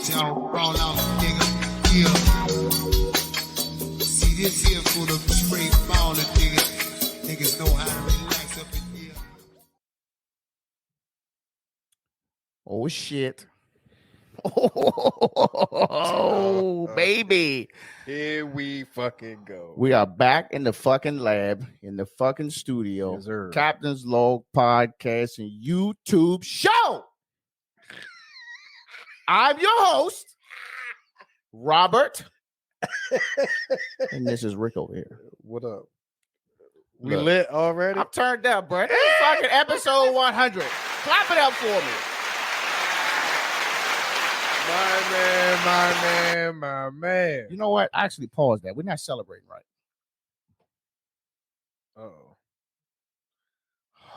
y'all roll out, nigga. Yeah. See this here for the straight baller, nigga. Niggas know how to relax up in here. Oh shit. Oh, baby. Here we fucking go. We are back in the fucking lab, in the fucking studio. Yes, sir. Captain's Log Podcast and YouTube show. I'm your host, Robert. And this is Rick over here. What up? We Look, lit already? I'm turned up, bro. This is fucking episode 100. Clap it up for me. My man. You know what? Actually, pause that. We're not celebrating right.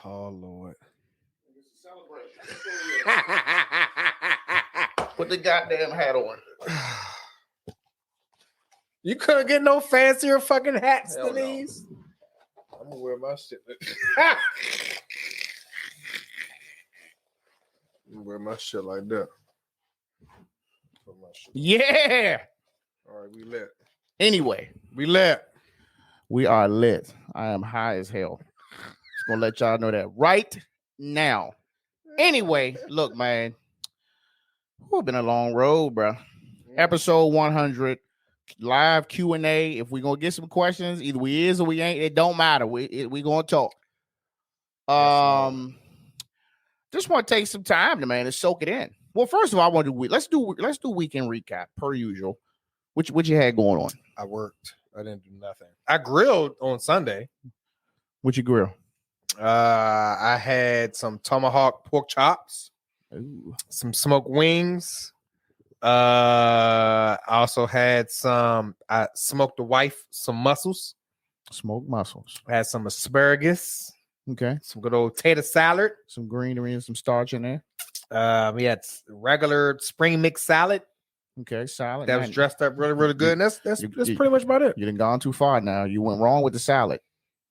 Oh, Lord. Put the goddamn hat on. You couldn't get no fancier fucking hats Hell than no. these? I'm gonna wear my shit. I'm gonna wear my shit like that. Put my shit. Yeah. All right, we lit. Anyway, We lit. we are lit. I am high as hell. Just gonna let y'all know that right now. Anyway, look, man. It's been a long road, bro. Episode 100, live Q&A. If we're gonna get some questions, either we is or we ain't. It don't matter. We gonna talk. Just want to take some time to soak it in. Well, first of all, I want to let's do weekend recap per usual. What you had going on? I worked. I didn't do nothing. I grilled on Sunday. What you grill? I had some tomahawk pork chops, Ooh. some smoked wings. I also had I smoked the wife some mussels. Smoked mussels. I had some asparagus, Okay. some good old tater salad. Some greenery and some starch in there. We had regular spring mix salad Okay, salad. that was Man, dressed up really, really good. And that's you- pretty much about it. You done gone too far now. You went wrong with the salad.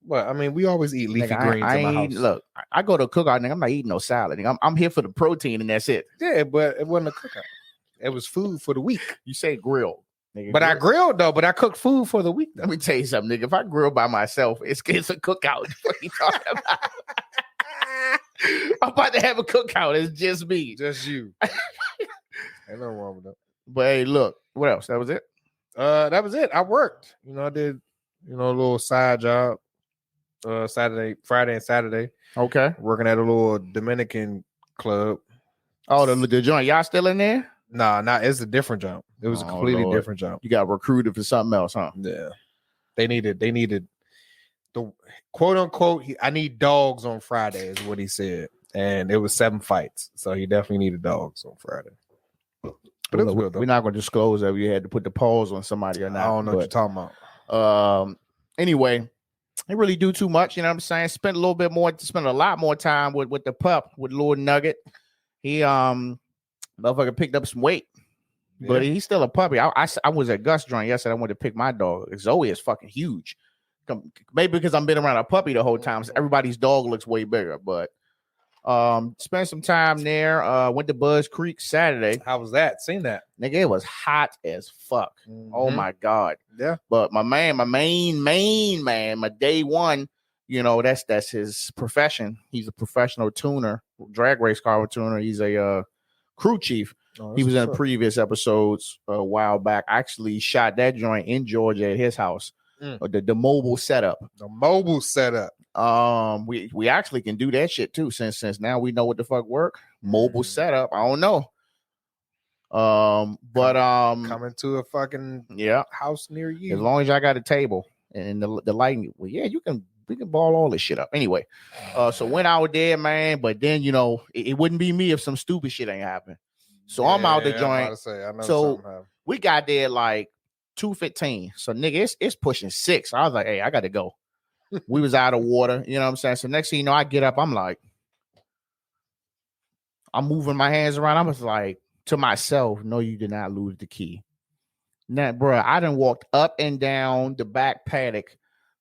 Well, I mean, we always eat leafy Nigga, greens in my house. Look, I go to a cookout, nigga. I'm not eating no salad. Nigga. I'm here for the protein and that's it. Yeah, but it wasn't a cookout. It was food for the week. You say grill. Nigga, But I grilled though. But I cooked food for the week. Though. Let me tell you something, nigga. If I grill by myself, it's a cookout. What are you talking about? I'm about to have a cookout. It's just me. Just you. Ain't nothing wrong with that. But hey, look, what else? That was it? That was it. I worked. I did, a little side job. Friday and Saturday. Okay. Working at a little Dominican club. Oh, the joint. Y'all still in there? Nah, it's a different job. It was a Oh, completely Lord. different job. You got recruited for something else, huh? Yeah. They needed the quote unquote, I need dogs on Friday is what he said. And it was 7 fights. So he definitely needed dogs on Friday. But it was good, though. We're not going to disclose that we had to put the pause on somebody or not. I don't know what you're talking about. Anyway, they really do too much. You know what I'm saying? Spent a lot more time with the pup, with Lord Nugget. He motherfucker picked up some weight, but he's still a puppy. I was at Gus joint yesterday. I wanted to pick my dog. Zoe is fucking huge. Maybe because I've been around a puppy the whole time. So everybody's dog looks way bigger. But spent some time there. Went to Buzz Creek Saturday. How was that? Seen that? Nigga, it was hot as fuck. Oh my God. Yeah. But my main man, my day one, that's his profession. He's a professional tuner, drag race car tuner. He's a crew chief. He was in previous episodes a while back. I actually shot that joint in Georgia at his house. The mobile setup. The mobile setup. We actually can do that shit too, since now we know what the fuck work. Mobile setup. I don't know. But coming to a fucking house near you. As long as I got a table and the lighting, we can ball all this shit up. Anyway, so went out there, man. But then it wouldn't be me if some stupid shit ain't happen. So I'm out the joint. So we got there like 2:15. So nigga, it's pushing 6. I was like, hey, I got to go. We was out of water. You know what I'm saying? So next thing you know, I get up. I'm like, I'm moving my hands around. I was like to myself, no, you did not lose the key. Now, bro, I done walked up and down the back paddock,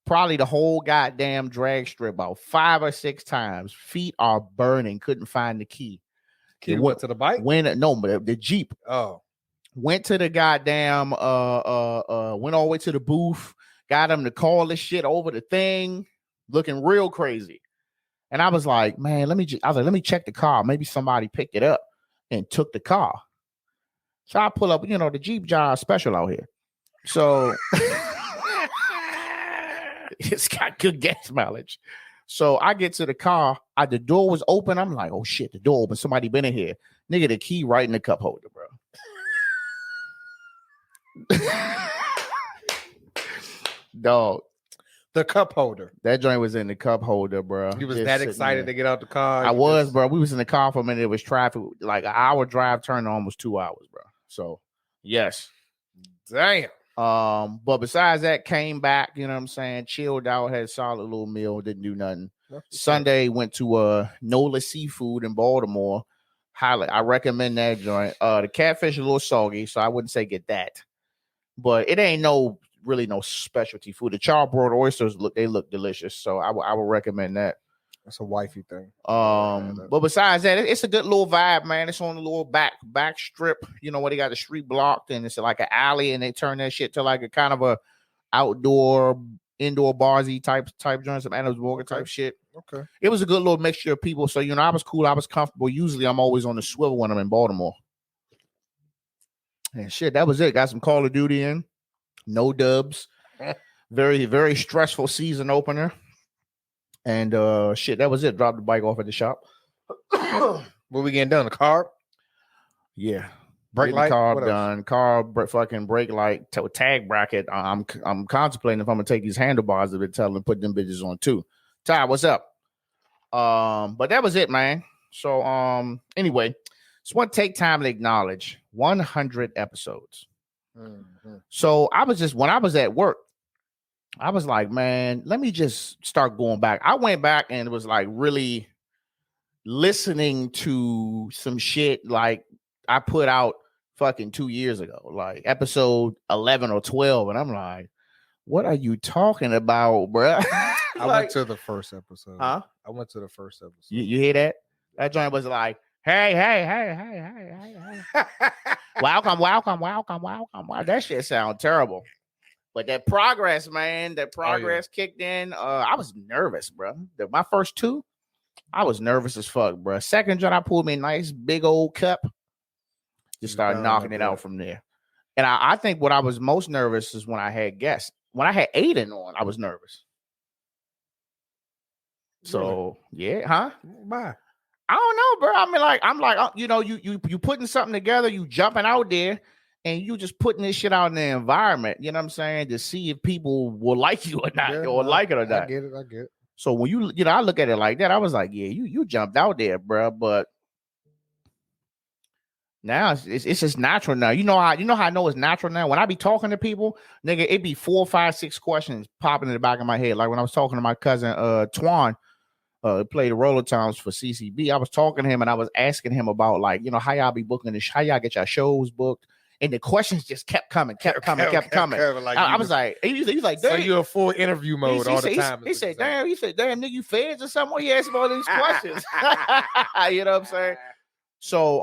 probably the whole goddamn drag strip about 5 or 6 times. Feet are burning. Couldn't find the key. Key went to the bike? No, but the Jeep. Oh. Went to the goddamn went all the way to the booth, got him to call this shit over the thing, looking real crazy. And I was like, man, let me check the car. Maybe somebody picked it up and took the car. So I pull up, the Jeep Job special out here. So it's got good gas mileage. So I get to the car. The door was open. I'm like, oh shit, the door open. Somebody been in here. Nigga, the key right in the cup holder, bro. Dog, the cup holder. That joint was in the cup holder, bro. You was that excited to get out the car? I was, bro. We was in the car for a minute. It was traffic, like an hour drive, turned to almost 2 hours, bro. So, yes. Damn. But besides that, came back, you know what I'm saying? Chilled out, had a solid little meal, didn't do nothing. Sunday, went to Nola Seafood in Baltimore. I recommend that joint. The catfish is a little soggy, so I wouldn't say get that. But it ain't really no specialty food. The charbroiled oysters look delicious, so I would recommend that. That's a wifey thing. But besides that, it's a good little vibe, man. It's on the little back strip, where they got the street blocked, and it's like an alley, and they turn that shit to like a kind of a indoor barsy type joint, some Adams Morgan type shit. Okay. It was a good little mixture of people. So I was cool, I was comfortable. Usually I'm always on the swivel when I'm in Baltimore. And shit, that was it. Got some Call of Duty in. No dubs. Very, very stressful season opener. And shit, that was it. Dropped the bike off at the shop. What we getting done? The carb? Yeah. Brake light? Carb done. Carb, fucking brake light, tag bracket. I'm contemplating if I'm gonna take these handlebars of it, tell them to put them bitches on too. Ty, what's up? But that was it, man. So anyway, just want to take time to acknowledge 100 episodes. Mm-hmm. So when I was at work, I was like, man, let me just start going back. I went back and it was like really listening to some shit like I put out fucking 2 years ago, like episode 11 or 12. And I'm like, what are you talking about, bro? I went to the first episode. Huh? I went to the first episode. You hear that? That joint was like, hey. welcome. That shit sound terrible. But that progress, man, kicked in. I was nervous, bro. My first two, I was nervous as fuck, bro. Second joint, I pulled me a nice big old cup. Just started knocking it out from there. And I think what I was most nervous is when I had guests. When I had Aiden on, I was nervous. So, yeah, huh? Why? I don't know, bro. I mean, I'm like, you putting something together, you jumping out there, and you just putting this shit out in the environment, you know what I'm saying, to see if people will like you or not, like it or not. I get it. So when I look at it like that, I was like, yeah, you jumped out there, bro. But now it's just natural now. You know how I know it's natural now? When I be talking to people, nigga, it be 4, 5, 6 questions popping in the back of my head. Like when I was talking to my cousin Twan, played the Roller Towns for CCB. I was talking to him and I was asking him about like, how y'all be booking this, how y'all get your shows booked. And the questions just kept coming. Like I was like, he's like, damn. So you're a full interview mode all the time. He said, damn, nigga, you feds or something? He asked me all these questions. You know what I'm saying? So,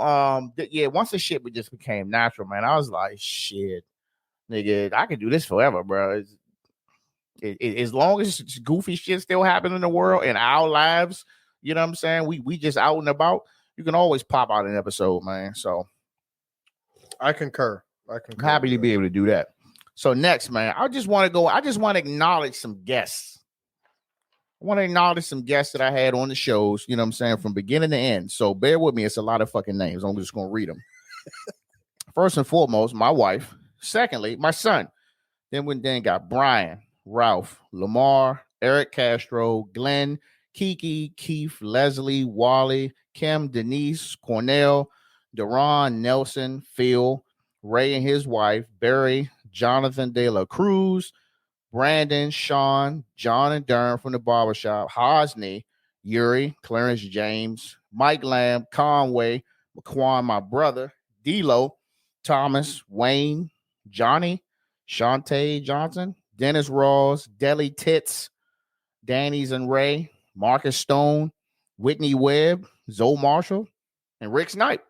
once the shit just became natural, man, I was like, shit, nigga, I can do this forever, bro. As long as goofy shit still happening in the world, in our lives, you know what I'm saying? We just out and about. You can always pop out an episode, man. So I concur. Happy to be able to do that. So next, man, I just want to acknowledge some guests. I want to acknowledge some guests that I had on the shows, you know what I'm saying, from beginning to end. So bear with me. It's a lot of fucking names. I'm just going to read them. First and foremost, my wife. Secondly, my son. Then got Brian, Ralph, Lamar, Eric Castro, Glenn, Kiki, Keith, Leslie, Wally, Kim, Denise, Cornell, Deron, Nelson, Phil, Ray and his wife, Barry, Jonathan De La Cruz, Brandon, Sean, John and Darren from the barbershop, Hosney, Yuri, Clarence James, Mike Lamb, Conway, McQuan, my brother, D-Lo, Thomas, Wayne, Johnny, Shantae Johnson, Dennis Rawls, Deli Tits, Danny's and Ray, Marcus Stone, Whitney Webb, Zoe Marshall, and Rick Snipe.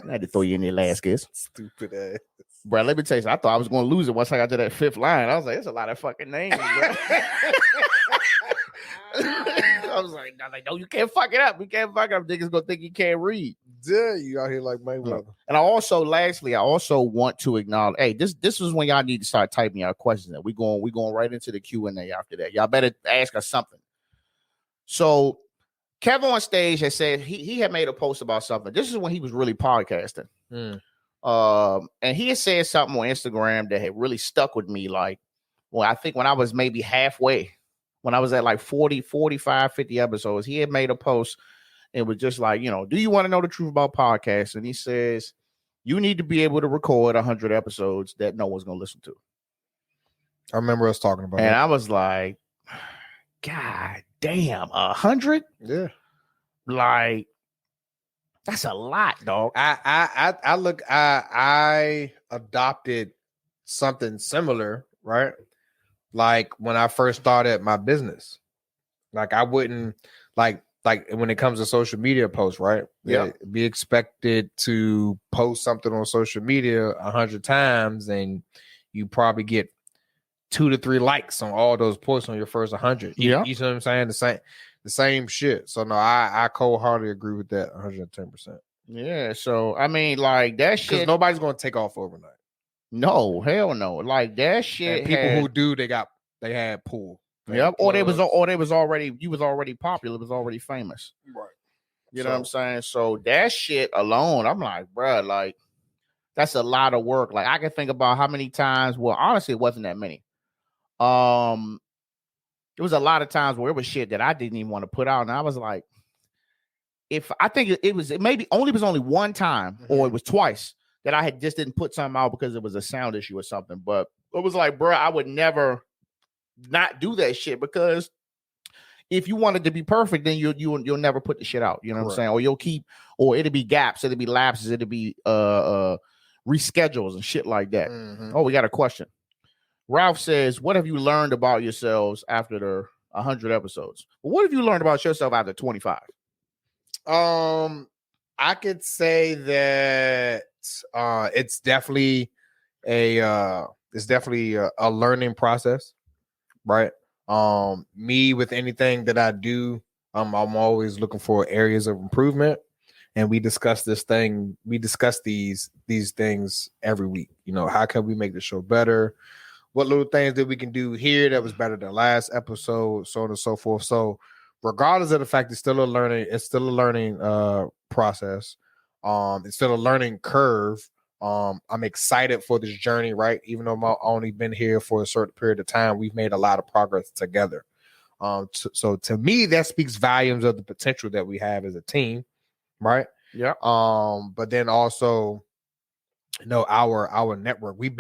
I had to throw you in there, Laskus. Stupid ass. Bro, let me tell you something. I thought I was going to lose it once I got to that fifth line. I was like, there's a lot of fucking names, bro. I was like, no, you can't fuck it up. You can't fuck it up. Niggas going to think you can't read. Yeah, you out here like Mayweather. And lastly, I also want to acknowledge, hey, this is when y'all need to start typing our questions. And we going right into the Q&A after that. Y'all better ask us something. So Kevin on stage has said he had made a post about something. This is when he was really podcasting. And he had said something on Instagram that had really stuck with me. Like, well, I think when I was maybe halfway, when I was at like 40, 45, 50 episodes, he had made a post. It was just like, do you want to know the truth about podcasts? And he says, you need to be able to record 100 episodes that no one's going to listen to. I remember us talking about and that. I was like, God damn, 100? Yeah. Like, that's a lot, dog. I adopted something similar, right? Like when I first started my business. Like I wouldn't like when it comes to social media posts, right? Yeah. Be expected to post something on social media 100 times and you probably get 2 to 3 likes on all those posts on your first 100. Yeah. You see what I'm saying? The same shit. So no, I cold-heartedly agree with that 110%. Yeah. So I mean, like that shit. Because nobody's gonna take off overnight. No, hell no. Like that shit. And people who do, they had pull. Yep. Or you was already popular, it was already famous. Right. You know what I'm saying? So that shit alone, I'm like, bro, like that's a lot of work. Like I can think about how many times. Well, honestly, it wasn't that many. It was a lot of times where it was shit that I didn't even want to put out, and I was like, it was only one time, or it was twice that I had just didn't put something out because it was a sound issue or something. But it was like, bro, I would never not do that shit, because if you wanted to be perfect, then you'll never put the shit out. You know what I'm saying? Or you'll keep, or it'll be gaps, it'll be lapses, it'll be reschedules and shit like that. Oh, we got a question. Ralph says, what have you learned about yourselves after the 100 episodes? What have you learned about yourself after 25? I could say that it's definitely a learning process, right? Me with anything that I do, I'm always looking for areas of improvement, and we discuss these things every week. How can we make the show better? What little things that we can do here that was better than last episode, so on and so forth. So regardless of the fact it's still a learning process. It's still a learning curve. I'm excited for this journey, right? Even though I've only been here for a certain period of time, we've made a lot of progress together. So to me, that speaks volumes of the potential that we have as a team, right? Yeah. But then also, our network. We've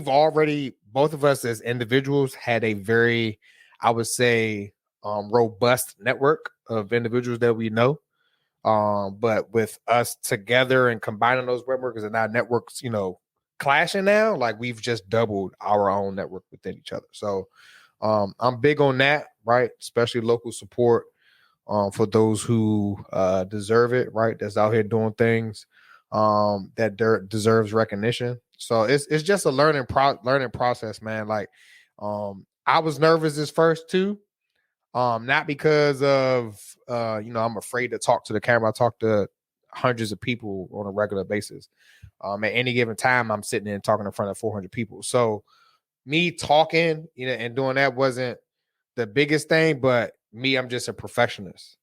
already, both of us as individuals, had a very, I would say, robust network of individuals that we know. But with us together and combining those networks and our networks, clashing now, like we've just doubled our own network within each other. So I'm big on that, right? Especially local support for those who deserve it, right? That's out here doing things that deserves recognition. So it's just a learning process, man. Like I was nervous this first too. Not because of I'm afraid to talk to the camera. I talk to hundreds of people on a regular basis. At any given time, I'm sitting there and talking in front of 400 people. So me talking, and doing that wasn't the biggest thing, but me, I'm just a perfectionist.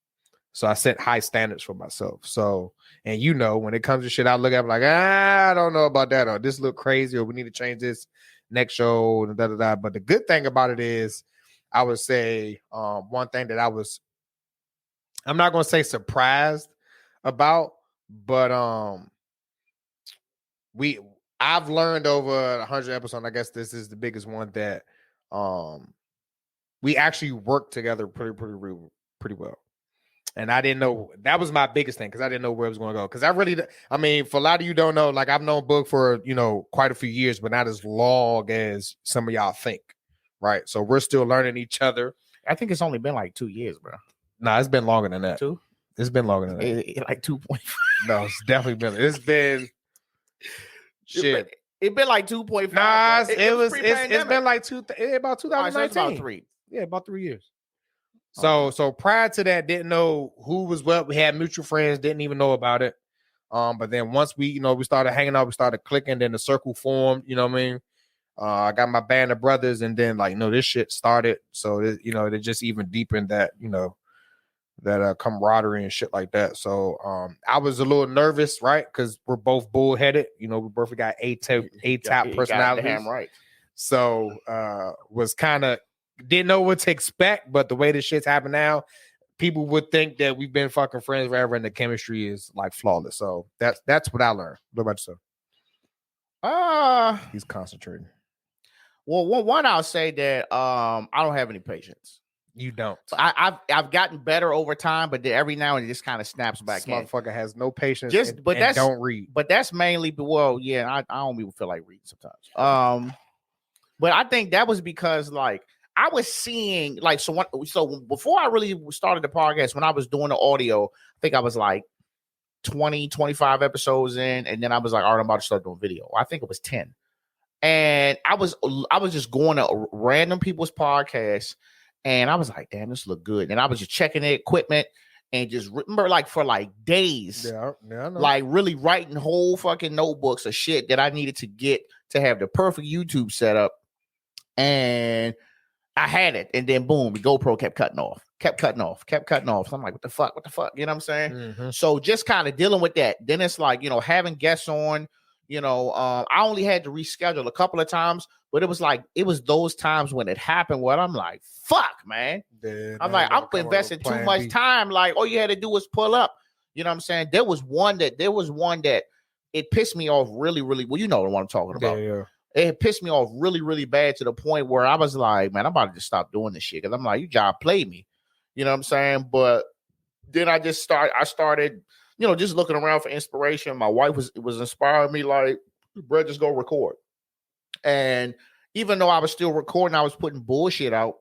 So I set high standards for myself. So, and when it comes to shit, I look at it like, I don't know about that, or this look crazy, or we need to change this next show, and da da da. But the good thing about it is, I would say one thing that I'm not going to say surprised about, but I've learned over 100 episodes. I guess this is the biggest one that we actually worked together pretty well. And I didn't know, that was my biggest thing, because I didn't know where it was going to go. Because for a lot of you don't know, like I've known Book for, quite a few years, but not as long as some of y'all think, right? So we're still learning each other. I think it's only been like 2 years, bro. Nah, it's been longer than that. 2? It's been longer than that. Like 2.5. No, it's definitely been. It's been shit. It been like 2.5. Nah, bro. it's been like about All right, so 2019. it's about 3. Yeah, about 3 years. So prior to that, didn't know who was what. We had mutual friends, didn't even know about it. But then once we started hanging out, we started clicking, then the circle formed, you know what I mean? I got my band of brothers, and then this shit started. So it just even deepened that, that camaraderie and shit like that. So I was a little nervous, right? Because we're both bullheaded. We both got A-type personalities. Damn right. So was kind of didn't know what to expect, but the way this shit's happened now, people would think that we've been fucking friends forever, and the chemistry is like flawless. So that's what I learned. What about yourself? He's concentrating. Well, one I'll say that I don't have any patience. You don't. I've gotten better over time, but then every now and then it just kind of snaps back. This motherfucker has no patience. And don't read. But that's mainly I don't even feel like reading sometimes. But I think that was because I was seeing so before I really started the podcast, when I was doing the audio, I think I was like 20, 25 episodes in, and then I was like, all right, I'm about to start doing video. I think it was 10. And I was just going to random people's podcasts, and I was like, damn, this look good. And I was just checking the equipment and just remember for days, yeah, I know. like really writing whole fucking notebooks of shit that I needed to get to have the perfect YouTube setup. And I had it, and then boom, the GoPro kept cutting off. So I'm like, what the fuck? You know what I'm saying? Mm-hmm. So just kind of dealing with that. Then it's like, having guests on, I only had to reschedule a couple of times, but it was those times when it happened where I'm like, fuck, man. I'm like, I'm investing too much time. Like, all you had to do was pull up. You know what I'm saying? There was one that it pissed me off really, really. Well, you know what I'm talking about. Yeah. It pissed me off really, really bad to the point where I was like, man, I'm about to just stop doing this shit. Cause I'm like, you job play me. You know what I'm saying? But then I started, just looking around for inspiration. My wife was inspiring me like, bro, just go record. And even though I was still recording, I was putting bullshit out.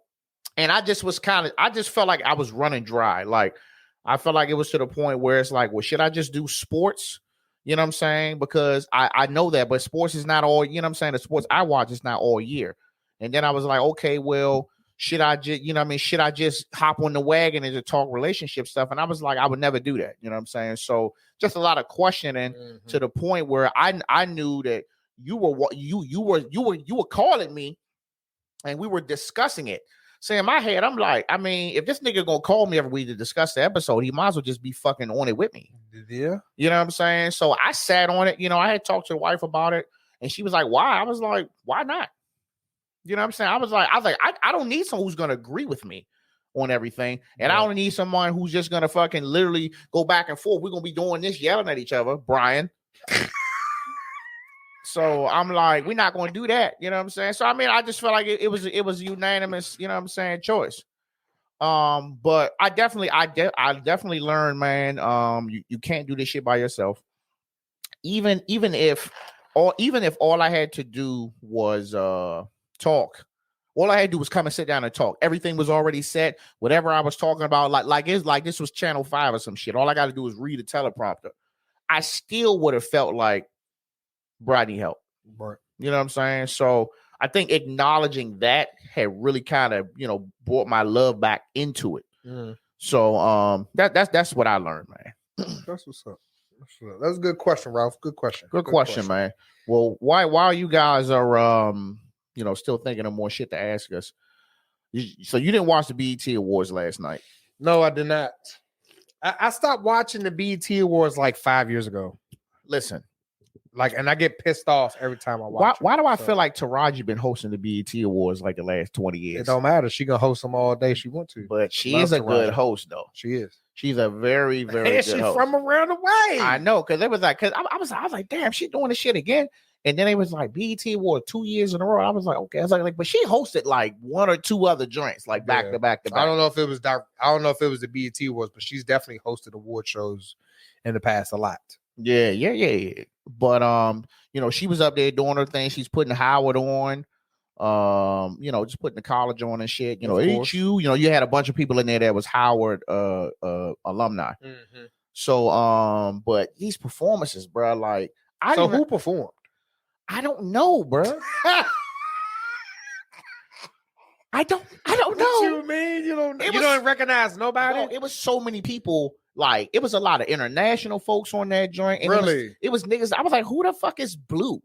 And I just felt like I was running dry. Like, I felt like it was to the point where it's like, well, should I just do sports? You know what I'm saying? Because I know that, but sports is not all, you know what I'm saying? The sports I watch is not all year. And then I was like, okay, well, should I just hop on the wagon and just talk relationship stuff? And I was like, I would never do that. You know what I'm saying? So just a lot of questioning to the point where I knew that you were calling me and we were discussing it. So in my head, I'm like, I mean, if this nigga gonna call me every week to discuss the episode, he might as well just be fucking on it with me. Yeah. You know what I'm saying? So I sat on it. I had talked to the wife about it, and she was like, why? I was like, why not? You know what I'm saying? I was like, I don't need someone who's gonna agree with me on everything. And I don't need someone who's just gonna fucking literally go back and forth. We're gonna be doing this, yelling at each other, Brian. So I'm like, we're not going to do that. You know what I'm saying? So, I mean, I just felt like it was unanimous, you know what I'm saying, choice. But I definitely learned, man, you can't do this shit by yourself. Even if all I had to do was talk. All I had to do was come and sit down and talk. Everything was already set. Whatever I was talking about, like this was Channel 5 or some shit. All I got to do was read a teleprompter. I still would have felt like, bro, I need help. Right. You know what I'm saying? So I think acknowledging that had really kind of, brought my love back into it. So that's what I learned, man. That's what's up. That's a good question, Ralph. Good question. Good question, man. Well, while you guys are still thinking of more shit to ask us, so you didn't watch the BET Awards last night? No, I did not. I stopped watching the BET Awards like 5 years ago. Listen. And I get pissed off every time I watch. Why do I feel like Taraji been hosting the BET Awards like the last 20 years? It don't matter. She can host them all day she want to. But she is a good host, though. She is. She's a very, very good she's host. From around the way. I know, because it was like, I was like, damn, she doing this shit again. And then it was like BET Award 2 years in a row. I was like, okay. I was like, but she hosted like one or two other joints, like back to back to back. I don't know if it was the BET Awards, but she's definitely hosted award shows in the past a lot. Yeah. But she was up there doing her thing. She's putting Howard on, just putting the college on and shit. HU, you had a bunch of people in there that was Howard alumni. So but these performances, bro, like Who performed? I don't know, bro. I don't What know. you mean? You don't recognize nobody? Bro, it was so many people. Like, it was a lot of international folks on that joint. And Really? it was niggas. I was like, who the fuck is Blue?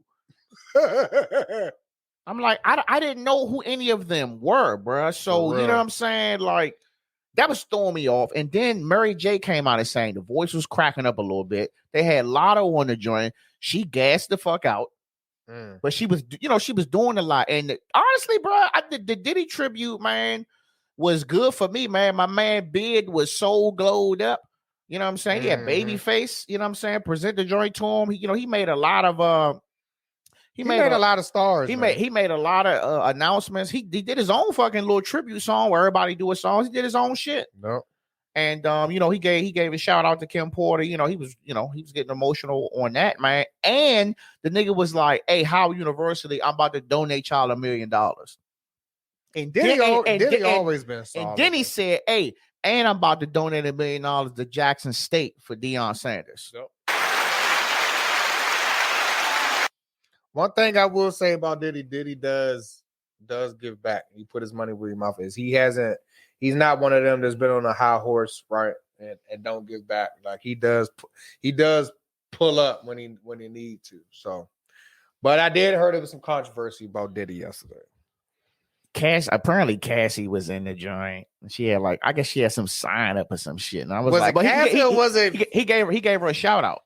I'm like, I didn't know who any of them were, bro. So, you know what I'm saying? Like, that was throwing me off. And then Mary J came out and saying the voice was cracking up a little bit. They had Lotto on the joint. She gassed the fuck out. But she was, she was doing a lot. And honestly, bro, the Diddy tribute, man, was good for me, man. My man beard was so glowed up. You know what I'm saying? He had baby face. You know what I'm saying? Present the joint to him. He made a lot of he made a lot of stars. He made a lot of announcements. He did his own fucking little tribute song where everybody do a song. He did his own shit. No. And he gave a shout out to Kim Porter. He was getting emotional on that, man. And the nigga was like, "Hey, Howard University, I'm about to donate y'all $1 million." And Diddy always been solid. And then he said, "Hey, and I'm about to donate $1 million to Jackson State for Deion Sanders." Yep. One thing I will say about Diddy does give back. He put his money where his mouth is. He's not one of them that's been on a high horse, right? And don't give back. Like, he does pull up when he need to. So, but I did heard there was some controversy about Diddy yesterday. Apparently Cassie was in the joint. She had I guess she had some sign up or some shit. And I was like, Cassie or was it? He gave her a shout out.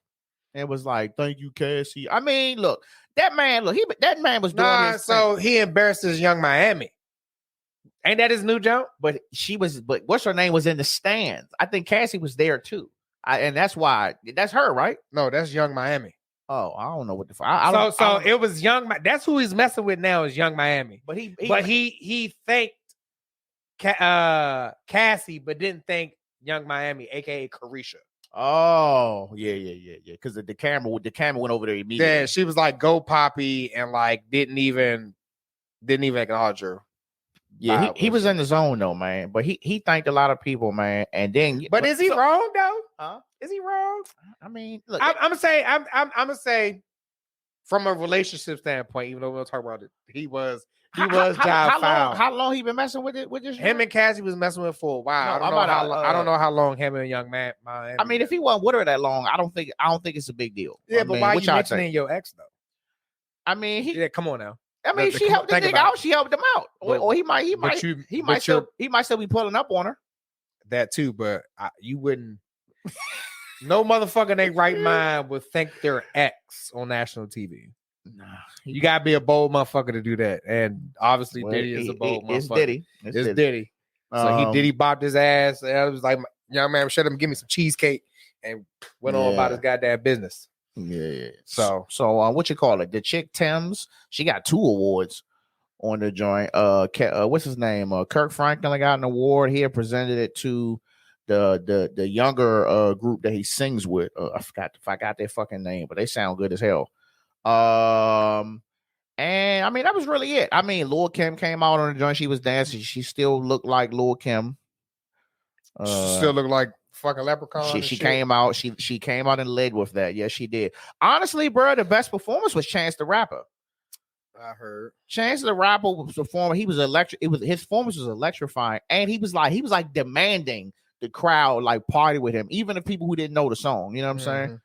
And was like, "Thank you, Cassie." I mean, look, that man was doing his so thing. He embarrassed his Young Miami. Ain't that his new jump? But what's her name was in the stands. I think Cassie was there too. And that's why that's her, right? No, that's Young Miami. Oh, I don't know what the fuck. It was that's who he's messing with now is Young Miami. But he thanked Cassie, but didn't thank Young Miami, aka Carisha. Oh, yeah. Because the camera went over there immediately. Yeah, she was like, "Go Poppy," and didn't even acknowledge her. Yeah, he was in the zone though, man. But he thanked a lot of people, man. And then, but is he wrong though? Huh? Is he wrong? I mean, look, I'm gonna say, from a relationship standpoint, even though we'll talk about it, he was how long he been messing with it? With this him and Cassie was messing with it for a while. No, I don't know how long him and Young Man. I mean, if he wasn't with her that long, I don't think it's a big deal. Yeah, but why you mentioning your ex though? I mean, come on now. I mean, she helped the nigga out. She helped him out, or he might still be pulling up on her. That too, but you wouldn't. No motherfucker in their right mind would thank their ex on national TV. Nah, you gotta be a bold motherfucker to do that, and obviously Diddy is a bold motherfucker. It's Diddy. So Diddy bopped his ass. And I was like, "Young man, shut up and give me some cheesecake," and went on about his goddamn business. Yeah. So what you call it? The chick Thames, she got 2 awards on the joint. What's his name? Kirk Franklin got an award. He had presented it to the younger group that he sings with. I forgot their fucking name, but they sound good as hell. And I mean, that was really it. I mean, Lil' Kim came out on the joint. She was dancing. She still looked like Lil' Kim. She still looked like fucking leprechaun. She came out. She came out and led with that. Yes, she did. Honestly, bro, the best performance was Chance the Rapper. I heard Chance the Rapper was performing. He was his performance was electrifying, and he was like demanding the crowd party with him, even the people who didn't know the song. You know what I'm saying?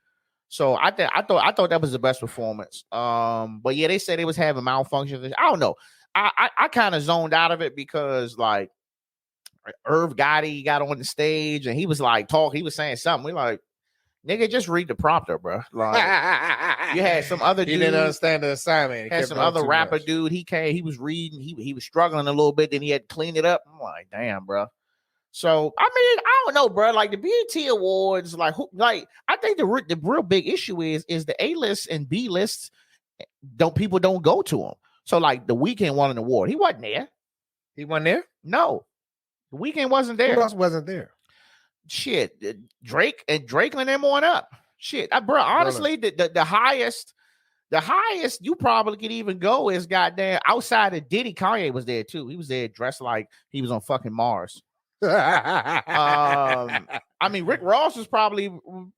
So I thought that was the best performance. But yeah, they said they was having malfunctions. I don't know. I kind of zoned out of it because Irv Gotti got on the stage and he was he was saying something. We like, nigga, just read the prompter, bro. You had some other dude. He didn't understand the assignment. Had some other rapper dude. He came. He was reading. He was struggling a little bit. Then he had to clean it up. I'm like, damn, bro. So I mean, I don't know, bro. The BET Awards, I think the real big issue is the A list and B lists. People don't go to them. So The Weeknd won an award. He wasn't there. He wasn't there. No. The Weeknd wasn't there. Who else wasn't there? Shit, Drake and them on up. Shit, bro. Honestly, the highest you probably could even go is goddamn outside of Diddy. Kanye was there too. He was there dressed like he was on fucking Mars. I mean, Rick Ross is probably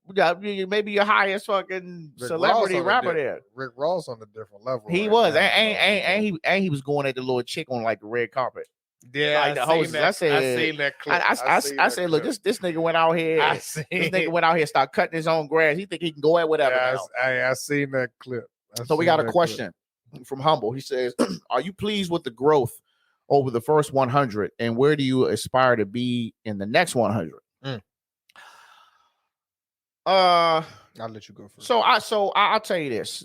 maybe your highest fucking Rick celebrity Ross on a rapper di- there. Rick Ross on a different level. He right was, now, and he was going at the little chick on like the red carpet. Yeah, Like the hostess. I said, that clip. I said, look, this nigga went out here. I This seen. nigga went out here, start cutting his own grass. He think he can go at whatever now. I seen that clip. So we got a question from Humble. He says, "Are you pleased with the growth over the first 100, and where do you aspire to be in the next 100?" I'll let you go first. So I'll tell you this: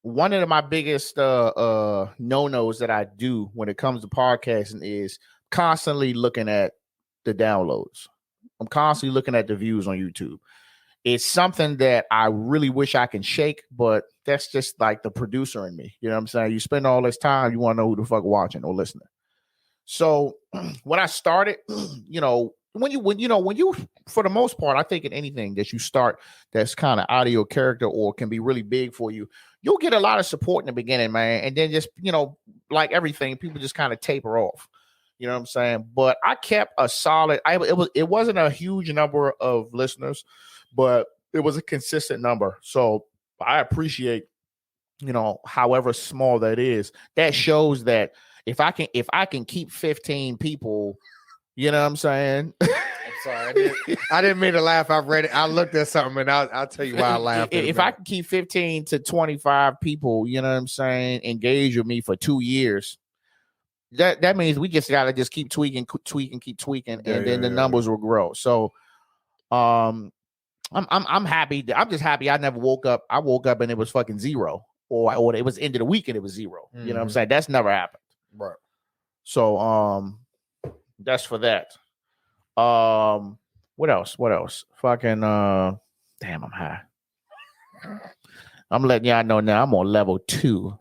one of my biggest no-nos that I do when it comes to podcasting is constantly looking at the downloads. I'm constantly looking at the views on YouTube. It's something that I really wish I can shake, but that's just like the producer in me. You know what I'm saying? You spend all this time, you want to know who the fuck watching or listening. So when I started, when you for the most part, I think in anything that you start that's kind of out of your character or can be really big for you, you'll get a lot of support in the beginning, man. And then just, like everything, people just kind of taper off. You know what I'm saying? But I kept a solid, it wasn't a huge number of listeners, but it was a consistent number. So I appreciate, however small that is. That shows that if I can keep 15 people, you know what I'm saying? I'm sorry. I didn't mean to laugh. I read it. I looked at something and I'll tell you why I laughed. If I can keep 15 to 25 people, you know what I'm saying, engage with me for 2 years, that means we just gotta just keep tweaking, and then the numbers will grow. So I'm happy. I'm just happy I never woke up. I woke up and it was fucking zero. Or it was end of the week and it was zero. You know what I'm saying? That's never happened. Right. So that's for that. What else? Fucking damn, I'm high. I'm letting y'all know now I'm on level 2.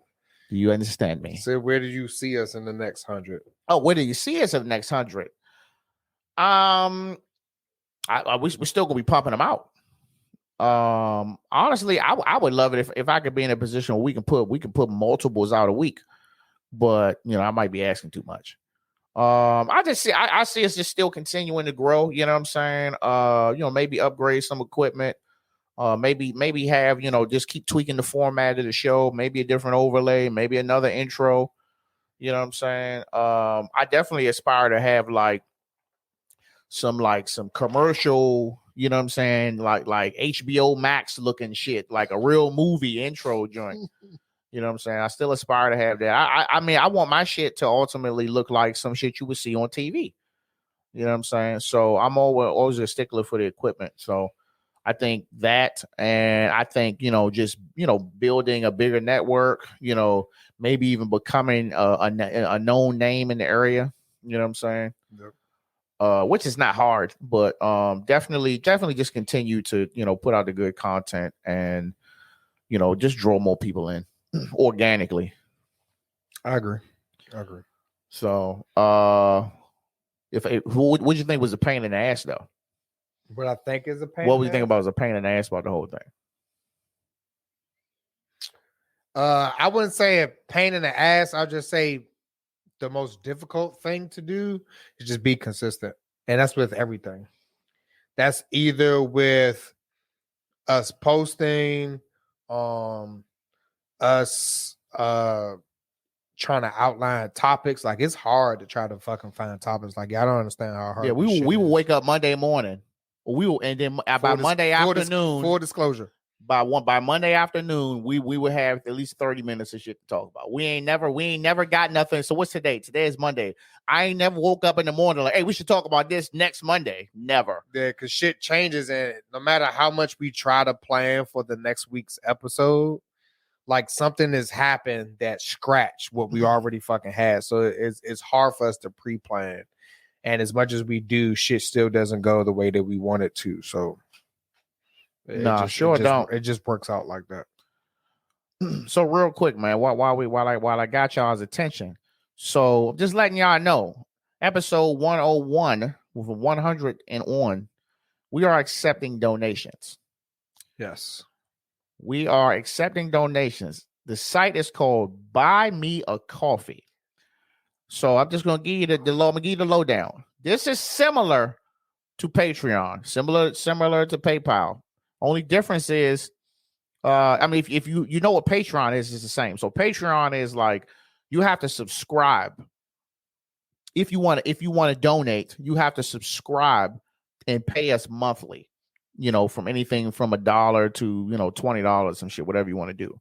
Do you understand me? So where did you see us in the next 100? Oh, where do you see us in the next 100? We're still gonna be pumping them out. Honestly, I would love it if I could be in a position where we can put multiples out a week, but I might be asking too much. I see us just still continuing to grow. You know what I'm saying? Maybe upgrade some equipment. Maybe have, just keep tweaking the format of the show, maybe a different overlay, maybe another intro. You know what I'm saying? I definitely aspire to have some commercial, you know what I'm saying? Like HBO Max looking shit, like a real movie intro joint. You know what I'm saying? I still aspire to have that. I mean, I want my shit to ultimately look like some shit you would see on TV. You know what I'm saying? So I'm always a stickler for the equipment. So I think that, and I think, just, building a bigger network, maybe even becoming a known name in the area. You know what I'm saying? Yep. Which is not hard, but definitely just continue to, put out the good content and, just draw more people in organically. I agree. So what do you think was a pain in the ass though? What I think is a pain. What would you think about was a pain in the ass about the whole thing? I wouldn't say a pain in the ass. I'll just say the most difficult thing to do is just be consistent. And that's with everything. That's either with us posting, us trying to outline topics. Like, it's hard to try to fucking find topics. Like, I don't understand how hard. Yeah, we will wake up Monday morning. And then by Monday afternoon, full disclosure, by Monday afternoon, we will have at least 30 minutes of shit to talk about. We ain't never got nothing. So what's today? Today is Monday. I ain't never woke up in the morning like, hey, we should talk about this next Monday. Never. Yeah, because shit changes, and no matter how much we try to plan for the next week's episode, like something has happened that scratched what we already fucking had. So it's hard for us to pre-plan. And as much as we do, shit still doesn't go the way that we want it to. So it just works out like that. So real quick, man, while I got y'all's attention, so just letting y'all know, episode 101 with 100 and on, we are accepting donations. Yes, we are accepting donations. The site is called Buy Me a Coffee. So I'm just gonna give you the lowdown. This is similar to Patreon, similar to PayPal. Only difference is, I mean, if you know what Patreon is, it's the same. So Patreon is like you have to subscribe. If you want to donate, you have to subscribe and pay us monthly. From anything from $1 to $20, some shit, whatever you want to do.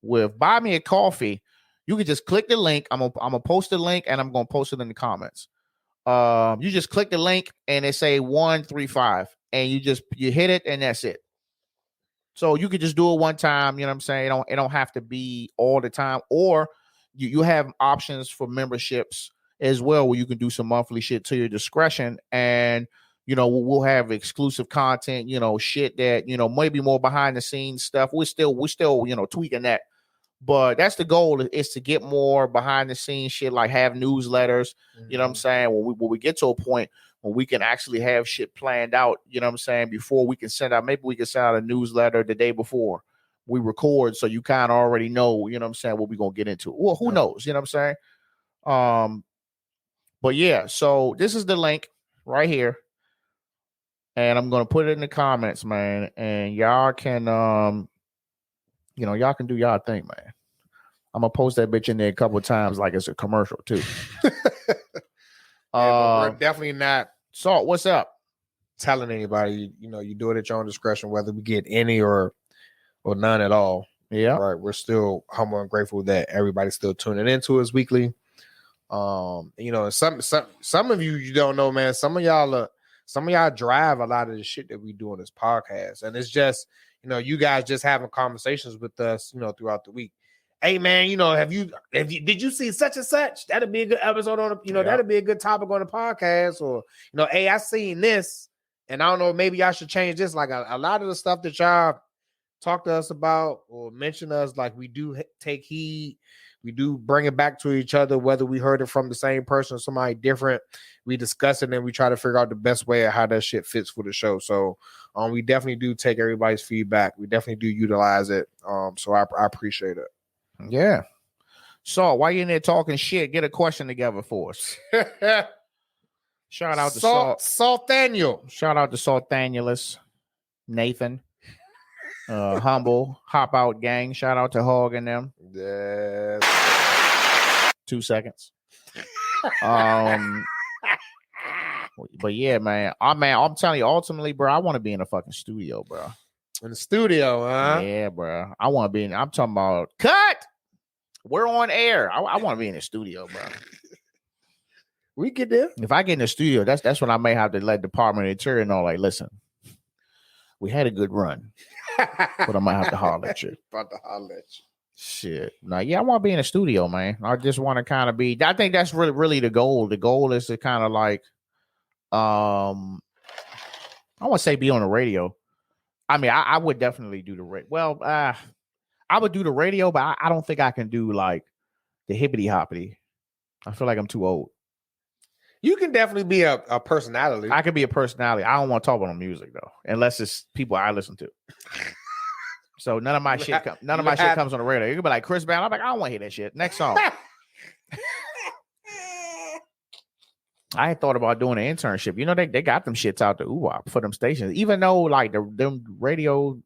With Buy Me a Coffee, you can just click the link. I'm gonna post the link and I'm gonna post it in the comments. You just click the link and it say 135, and you hit it and that's it. So you could just do it one time. You know what I'm saying? It don't have to be all the time. Or you have options for memberships as well, where you can do some monthly shit to your discretion, and we'll have exclusive content. Shit that maybe more behind the scenes stuff. We're still tweaking that. But that's the goal, is to get more behind the scenes shit, like have newsletters. Mm-hmm. You know what I'm saying? When we get to a point when we can actually have shit planned out, you know what I'm saying, before we can send out, maybe we can send out a newsletter the day before we record, so you kind of already know, you know what I'm saying, what we're going to get into. Well, who knows? You know what I'm saying? But yeah, so this is the link right here. And I'm going to put it in the comments, man. And y'all can, y'all can do y'all thing, man. I'm gonna post that bitch in there a couple of times, like it's a commercial too. We're definitely not Salt. What's up? Telling anybody. You do it at your own discretion, whether we get any or none at all. Yeah, right. We're still humble and grateful that everybody's still tuning into us weekly. Some of you don't know, man. Some of y'all drive a lot of the shit that we do on this podcast, and it's just you guys just having conversations with us, throughout the week. Hey man, did you see such and such? That'd be a good episode on that'd be a good topic on the podcast. Or hey, I seen this and I don't know, maybe I should change this. Like a lot of the stuff that y'all talk to us about or mention us, like we do take heed, we do bring it back to each other, whether we heard it from the same person or somebody different. We discuss it and we try to figure out the best way of how that shit fits for the show. So we definitely do take everybody's feedback. We definitely do utilize it. So I appreciate it. Yeah. So while you're in there talking shit, get a question together for us. Shout out to Salt Daniel. Shout out to Salt Danielus, Nathan, Humble, Hop Out Gang. Shout out to Hog and them. Yeah. 2 seconds. But yeah, man. I'm telling you, ultimately, bro, I want to be in a fucking studio, bro. In the studio, huh? Yeah, bro. I want to be in. I'm talking about cut. We're on air. I want to be in the studio, bro. We get there. If I get in the studio, that's when I may have to let Department of Interior know, like, listen, we had a good run, but I might have to holler at you. About to holler at you. Shit. No, yeah, I want to be in the studio, man. I just want to kind of be. I think that's really the goal. The goal is to kind of like, I want to say be on the radio. I mean, I would definitely do the radio. Well, I would do the radio, but I don't think I can do like the hippity hoppity. I feel like I'm too old. You can definitely be a personality. I could be a personality. I don't want to talk about no music though, unless it's people I listen to. So none of my shit comes on the radio. You could be like Chris Brown. I'm like, I don't want to hear that shit. Next song. I had thought about doing an internship. They got them shits out the UWAP for them stations. Even though like them radio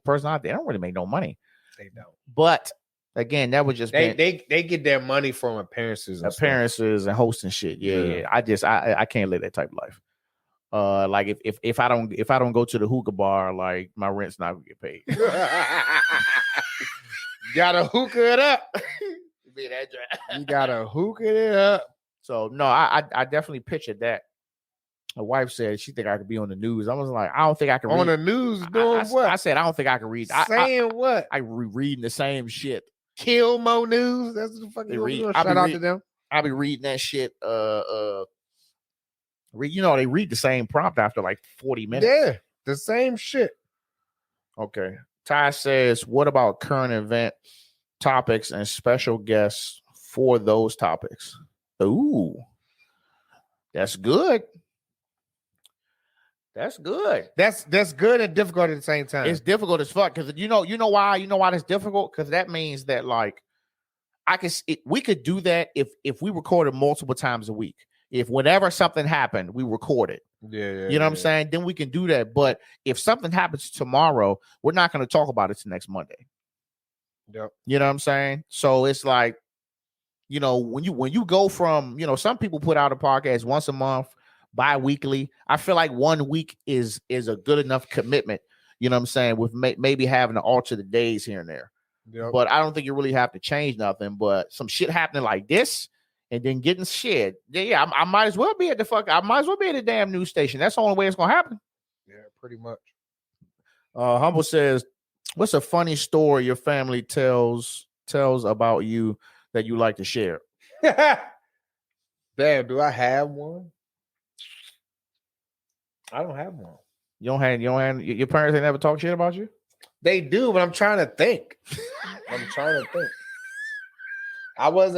personalities, they don't really make no money. They don't. But again, that was just they get their money from appearances and hosting shit. Yeah. I can't live that type of life. Like if I don't go to the hookah bar, like my rent's not gonna get paid. You gotta hookah it up. You gotta hookah it up. So no, I definitely pictured that. My wife said she think I could be on the news. I was like, I don't think I can on read. the news doing what? I said I don't think I can read. Saying what? I reading the same shit. Kill Mo News. That's the fucking shout out to them. I'll be reading that shit. They read the same prompt after like 40 minutes. Yeah, the same shit. Okay. Ty says, what about current event topics and special guests for those topics? Ooh, that's good. That's good. That's good and difficult at the same time. It's difficult as fuck because you know why it's difficult, because that means that like we could do that if we recorded multiple times a week. If whenever something happened, we record it. Yeah. You know what I'm saying? Then we can do that. But if something happens tomorrow, we're not going to talk about it till next Monday. Yep. You know what I'm saying? So it's like, when you go from, some people put out a podcast once a month, bi-weekly. I feel like 1 week is a good enough commitment. You know what I'm saying? With maybe having to alter the days here and there. Yep. But I don't think you really have to change nothing. But some shit happening like this and then getting shit. Yeah, I might as well be at the damn news station. That's the only way it's gonna happen. Yeah, pretty much. Humble says, what's a funny story your family tells about you that you like to share? Damn, do I have one? I don't have one. You don't have your parents ain't never talk shit about you? They do, but I'm trying to think. I was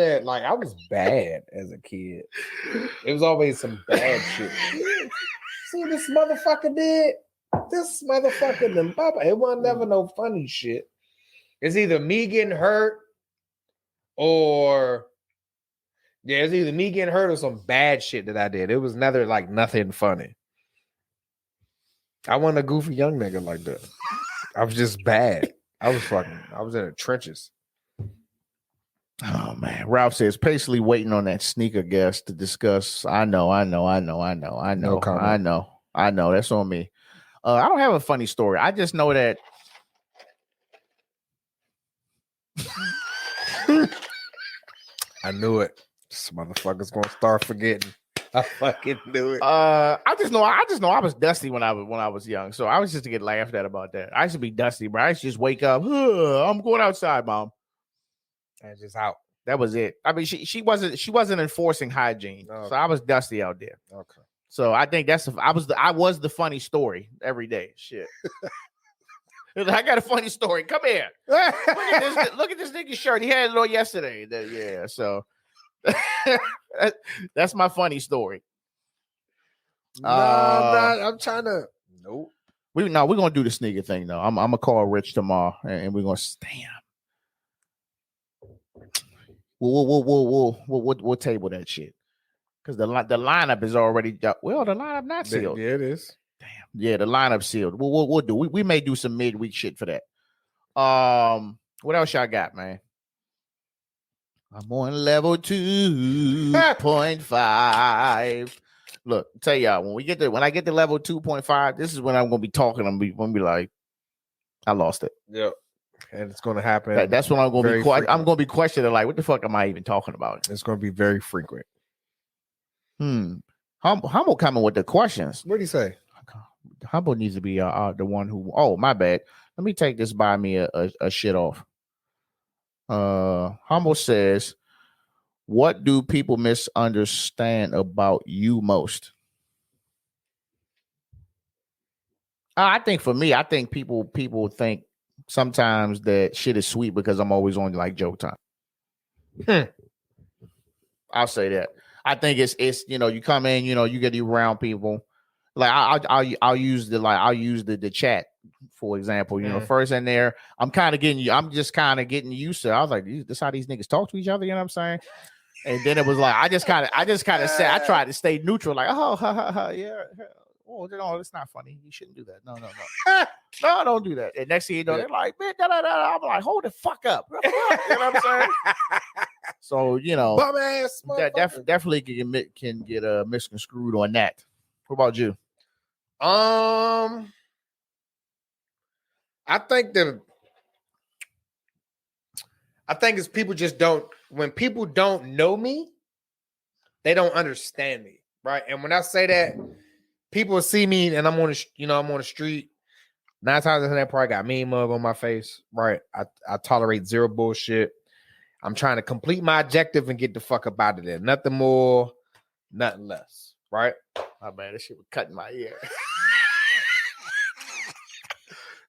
bad as a kid. It was always some bad shit. See, this motherfucker did. This motherfucker done papa. It wasn't never no funny shit. It's either me getting hurt or some bad shit that I did. It was never like nothing funny. I wasn't a goofy young nigga like that. I was just bad. I was in the trenches. Oh man, Ralph says patiently waiting on that sneaker guest to discuss. I know. No comment. I know. That's on me. I don't have a funny story. I just know that. I knew it. This motherfucker's gonna start forgetting. I fucking knew it. I just know I was dusty when I was young, so I was just to get laughed at about that. I used to be dusty, bro. I used to just wake up. I'm going outside, mom. And just out. That was it. I mean, she wasn't enforcing hygiene, so I was dusty out there. Okay. So I think I was the funny story every day. Shit. I got a funny story. Come here. Look at this nigga's shirt. He had it on yesterday. Yeah. So that's my funny story. I'm trying to. Nope. We're gonna do the sneaker thing though. I'm gonna call Rich tomorrow and we're gonna damn. We'll table that shit because the lineup is already the lineup not sealed. Yeah, it is. Damn. Yeah, the lineup sealed. We'll do. We may do some midweek shit for that. What else y'all got, man? I'm on level 2.5. Look, I'll tell y'all when I get to level 2.5, this is when I'm gonna be talking. I'm gonna be like, I lost it. Yep. And it's gonna happen. That's when I'm gonna be. I'm gonna be questioning like, what the fuck am I even talking about? It's gonna be very frequent. Humble coming with the questions. What do you say? Humble needs to be the one who. Oh, my bad. Let me take this by me a shit off. Humble says, what do people misunderstand about you most? I think for me, people think sometimes that shit is sweet because I'm always on like joke time. I'll say that. I think it's you come in, you get around people. Like I'll use the chat for example. First in there, I'm just kind of getting used to it. I was like, this how these niggas talk to each other, you know what I'm saying? And then it was like I just kind of said, I tried to stay neutral, like, oh, yeah. Oh, no, it's not funny. You shouldn't do that. No. No, don't do that. And next thing you know, they're like, man, I'm like, hold the fuck up. You know what I'm saying? So, bum ass that definitely can get misconstrued on that. What about you? I think it's people just don't. When people don't know me, they don't understand me, right? And when I say that, people see me and I'm on the street. 9 times out of 10, I probably got mean mug on my face, right? I tolerate zero bullshit. I'm trying to complete my objective and get the fuck up out of there. Nothing more, nothing less, right? My bad, this shit was cutting my ear.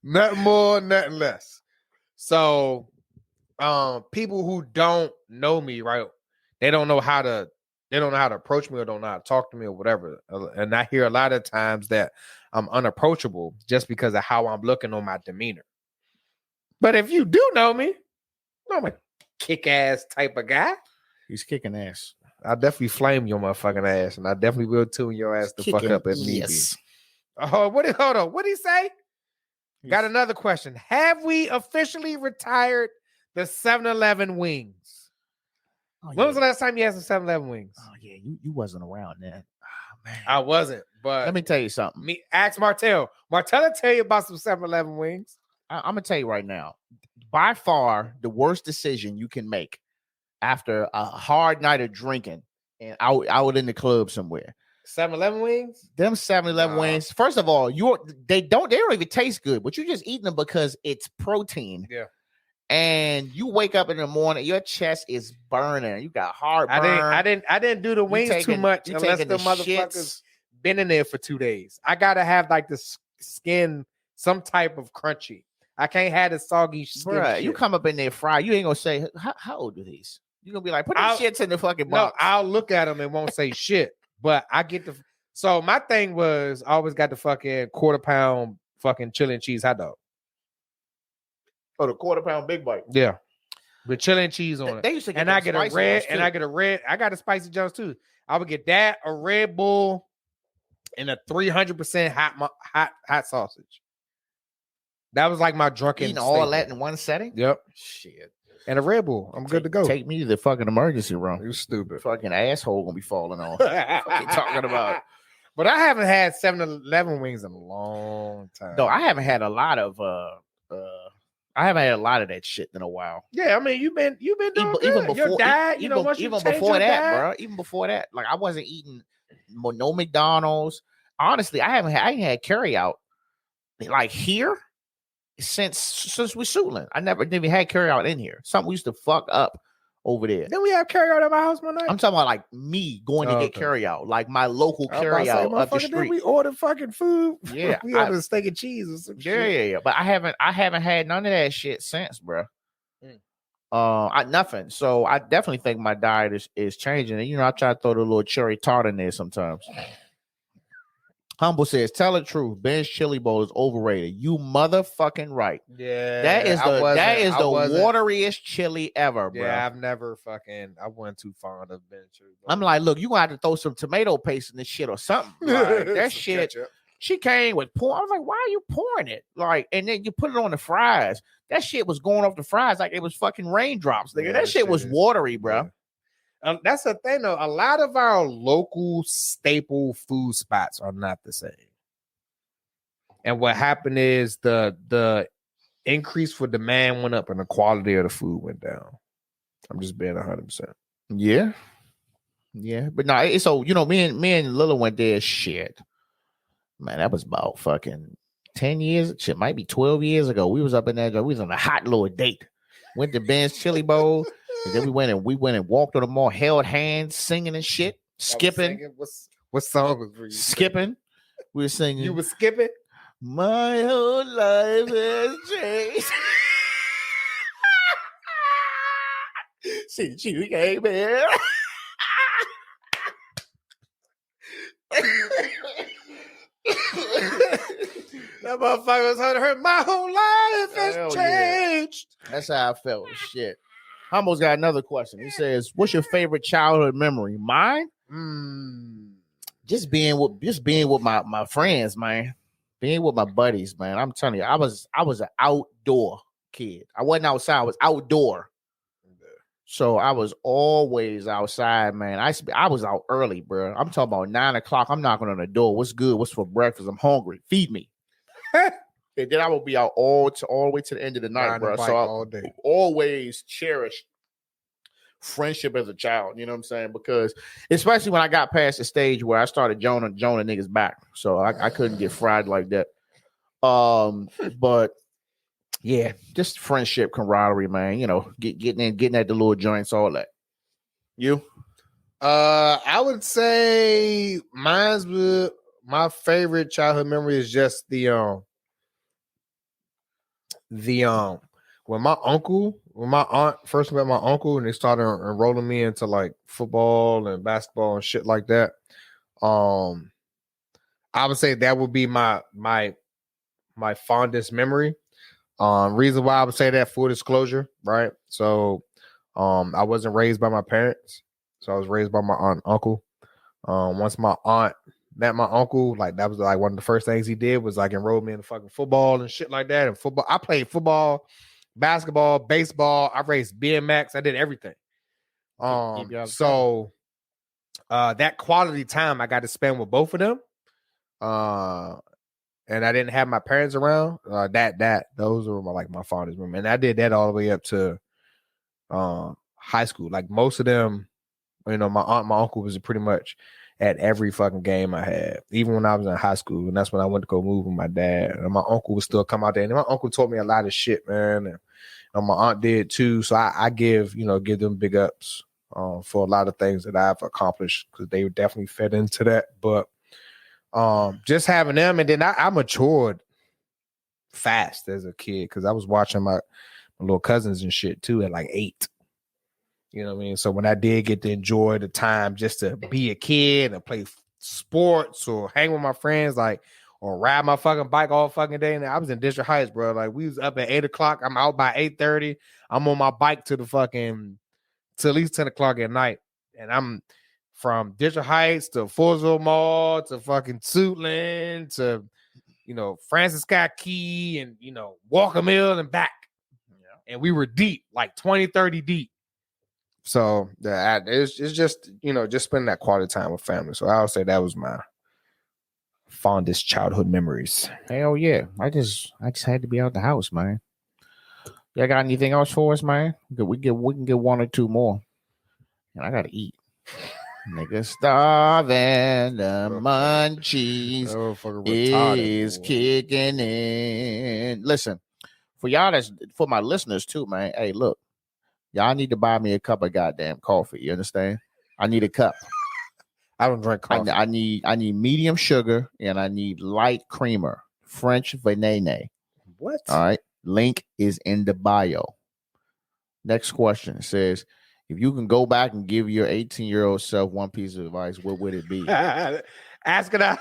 Nothing more, nothing less. So, people who don't know me, right? They don't know how to approach me or don't know how to talk to me or whatever. And I hear a lot of times that I'm unapproachable just because of how I'm looking on my demeanor. But if you do know me, I'm a kick-ass type of guy. He's kicking ass. I definitely flame your motherfucking ass, and I definitely will tune your ass the fuck Kicking up if need be. yes. Oh, hold on. What did he say? Got He's- another question. Have we officially retired the 7-Eleven wings? Oh, When was yeah. the last time you had some 7-Eleven wings? Oh yeah, you wasn't around then. Oh, man. I wasn't, but Let me tell you something. ask Martell. Martell will tell you about some 7-Eleven wings. I'm gonna tell you right now. By far, the worst decision you can make after a hard night of drinking and out in the club somewhere. 7-Eleven wings? Them 7-Eleven Nah. wings. First of all, they don't even taste good, but you're just eating them because it's protein. Yeah. And you wake up in the morning, your chest is burning. You got heartburn. I didn't do the wings too much you unless taking the motherfuckers shits. been in there for 2 days. I gotta have like the skin, some type of crunchy. I can't have the soggy skin. Bruh, shit. you come up in there fried. You ain't gonna say how old are these? You're gonna be like, put these shits in the fucking No, box. I'll look at them and won't say shit. But I get the. So my thing was I always got the fucking quarter-pound fucking chili and cheese hot dog. Oh, the quarter-pound big bite. Yeah, with chili and cheese on it. They used to get And I them get a spicy red, ones, and too. I get a red. I got a spicy Jones too. I would get that, a Red Bull, and a 300% hot sausage. That was like my drunken. Eating all staple. that in one setting. Yep. Shit. And a Red Bull. I'm good to go. Take me to the fucking emergency room. You stupid. Fucking asshole gonna be falling off. What you talking about? But I haven't had 7-Eleven wings in a long time. No, I haven't had a lot of I haven't had a lot of that shit in a while. Yeah, I mean, you've been doing Even good. before, Your diet, you know, once you even change before your that, diet, bro. Even before that, like I wasn't eating no McDonald's. Honestly, I ain't had carry out like here since we Suitland. I never even had carry out in here. Something we used to fuck up over there. Then we have carry out at my house one night. I'm talking about like me going to get carry out, like my local carry out up the street. We ordered fucking food. Yeah, we ordered steak and cheese or some shit. Yeah. But I haven't had none of that shit since, bro. Nothing. So I definitely think my diet is changing. And I try to throw the little cherry tart in there sometimes. Humble says, "Tell the truth. Ben's chili bowl is overrated. You motherfucking right. Yeah, that is the wateriest chili ever, bro. Yeah, I wasn't too fond of Ben chili bowl. I'm like, look, you gonna have to throw some tomato paste in this shit or something. Like, that shit. Ketchup. She came with pouring. I was like, why are you pouring it? Like, and then you put it on the fries. That shit was going off the fries like it was fucking raindrops, nigga. Yeah, that shit was watery, bro. Yeah. That's the thing, though. A lot of our local staple food spots are not the same. And what happened is the increase for demand went up and the quality of the food went down. I'm just being 100%. Yeah. But no, so me and Lila went there. Shit, man, that was about fucking 10 years. Shit, might be 12 years ago. We was up in that. We was on a hot little date. Went to Ben's Chili Bowl. And then we went and walked on the mall, held hands, singing and shit, skipping. What song was for you? Skipping. We were singing. You were skipping? My whole life has changed. Since you came here. That motherfucker was hurt. My whole life has changed. Yeah. That's how I felt. Shit. Humbo's got another question. He says, "What's your favorite childhood memory?" Mine? Just being with my friends, man. Being with my buddies, man. I'm telling you, I was an outdoor kid. I wasn't outside. I was outdoor. So I was always outside, man. I was out early, bro. I'm talking about 9 o'clock. I'm knocking on the door. What's good? What's for breakfast? I'm hungry. Feed me. And then I will be out all the way to the end of the night, bro. So I always cherished friendship as a child. You know what I'm saying? Because especially when I got past the stage where I started joning niggas back, so I couldn't get fried like that. But yeah, just friendship, camaraderie, man. Getting at the little joints, all that. You? I would say my favorite childhood memory is just when my aunt first met my uncle and they started enrolling me into like football and basketball and shit like that. I would say that would be my fondest memory. Reason why I would say that, full disclosure, right? So I wasn't raised by my parents. So I was raised by my aunt and uncle. Once my aunt met my uncle, like that was like one of the first things he did was like enroll me in fucking football and shit like that. And football, I played football, basketball, baseball. I raced BMX. I did everything. Keep you out of So that quality time I got to spend with both of them. And I didn't have my parents around. Those were my fondest memories. And I did that all the way up to high school. Like most of them, you know, my aunt, my uncle was pretty much at every fucking game I had, even when I was in high school. And that's when I went to go move with my dad. And my uncle would still come out there. And my uncle taught me a lot of shit, man. And my aunt did too. So I give them big ups for a lot of things that I've accomplished because they definitely fed into that. But just having them, and then I matured fast as a kid because I was watching my little cousins and shit too at like 8. You know what I mean? So when I did get to enjoy the time just to be a kid and play sports or hang with my friends, like, or ride my fucking bike all fucking day. And I was in District Heights, bro. Like we was up at 8 o'clock. I'm out by 8:30. I'm on my bike to at least 10 o'clock at night. And I'm from District Heights to Fulsville Mall to fucking Suitland to, Francis Scott Key and, Walker Mill and back. Yeah. And we were deep, like 20, 30 deep. So it's just, just spending that quality time with family. So I would say that was my fondest childhood memories. Hell yeah. I just had to be out the house, man. Y'all got anything else for us, man? We can get one or two more. And I gotta eat. Nigga starving, the munchies is kicking in. Listen, for my listeners too, man. Hey, look. Y'all need to buy me a cup of goddamn coffee. You understand? I need a cup. I don't drink coffee. I need medium sugar and I need light creamer. French vanille. What? All right. Link is in the bio. Next question says, if you can go back and give your 18-year-old self one piece of advice, what would it be? asking our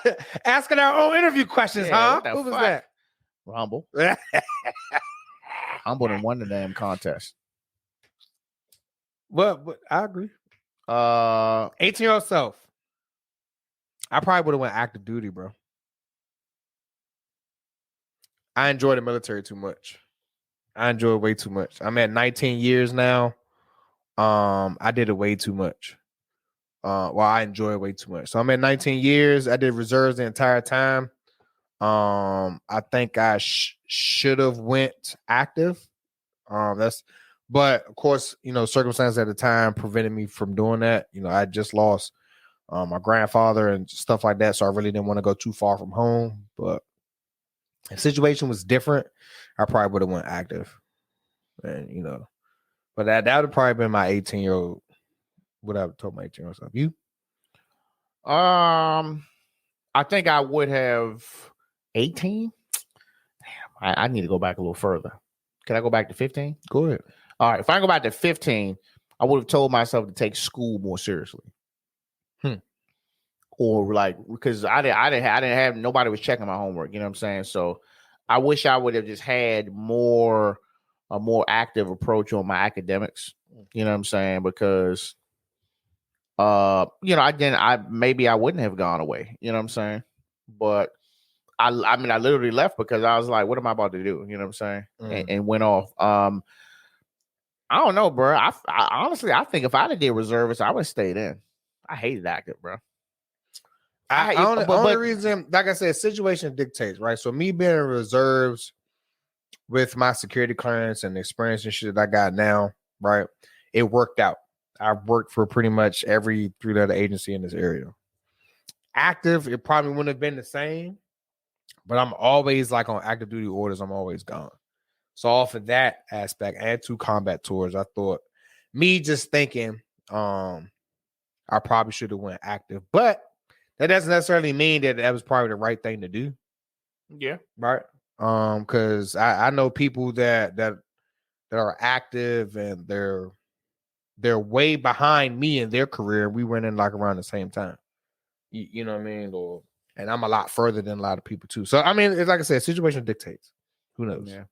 own interview questions, huh? Who was that? Rumble. Humble and won the damn contest. But I agree. 18-year-old self. I probably would have went active duty, bro. I enjoy the military too much. I enjoy it way too much. I'm at 19 years now. I did it way too much. I enjoy it way too much. So I'm at 19 years. I did reserves the entire time. I think I should have went active. But of course, circumstances at the time prevented me from doing that. I just lost my grandfather and stuff like that. So I really didn't want to go too far from home. But the situation was different. I probably would have went active. And, but that would have probably been my 18-year-old. What I would have told my 18-year-old self. You? I think I would have 18. Damn, I need to go back a little further. Can I go back to 15? Go ahead. All right, if I go back to 15, I would have told myself to take school more seriously. Or like, because I didn't have nobody was checking my homework. You know what I'm saying? So I wish I would have just had a more active approach on my academics. You know what I'm saying? Because I wouldn't have gone away. You know what I'm saying? But I literally left because I was like, what am I about to do? You know what I'm saying? And went off. I don't know, bro. I honestly think if I'd have did reservists, I would have stayed in. I hated active, bro. Only reason, like I said, situation dictates, right? So me being in reserves with my security clearance and the experience and shit that I got now, right? It worked out. I've worked for pretty much every 3-letter agency in this area. Active, it probably wouldn't have been the same, but I'm always like on active duty orders. I'm always gone. So off of that aspect and 2 combat tours, I thought me just thinking, I probably should have went active, but that doesn't necessarily mean that was probably the right thing to do. Yeah. Right. Because I know people that are active and they're way behind me in their career. We went in like around the same time. You know what I mean? And I'm a lot further than a lot of people too. So I mean, it's like I said, situation dictates. Who knows? Yeah.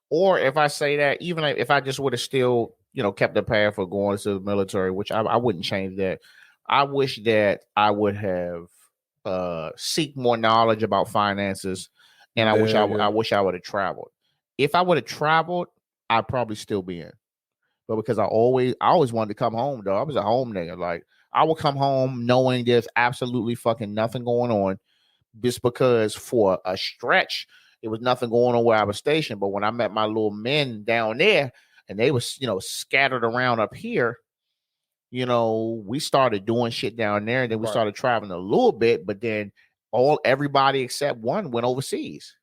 Or if I say that, even if I just would have still, kept the path for going to the military, which I wouldn't change that. I wish that I would have seek more knowledge about finances, and I wish I would have traveled. If I would have traveled, I'd probably still be in. But because I always wanted to come home, though. I was a home nigga. Like, I would come home knowing there's absolutely fucking nothing going on, just because for a stretch it was nothing going on where I was stationed. But when I met my little men down there, and they was scattered around up here, we started doing shit down there, and then we started traveling a little bit. But then everybody except one went overseas.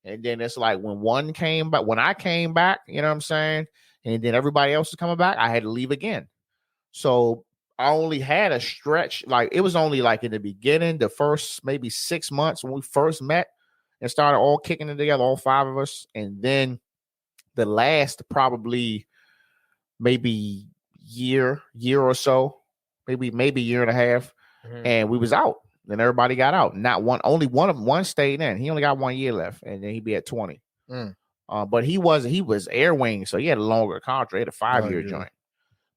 And then it's like when I came back, you know what I'm saying? And then everybody else was coming back, I had to leave again. So I only had a stretch, like it was only like in the beginning, the first maybe 6 months when we first met and started all kicking it together, all 5 of us. And then the last probably maybe year or so, maybe year and a half, and we was out. Then everybody got out. Only one stayed in. He only got 1 year left, and then he'd be at 20. But he was air wing, so he had a longer contract. He had a 5-year joint.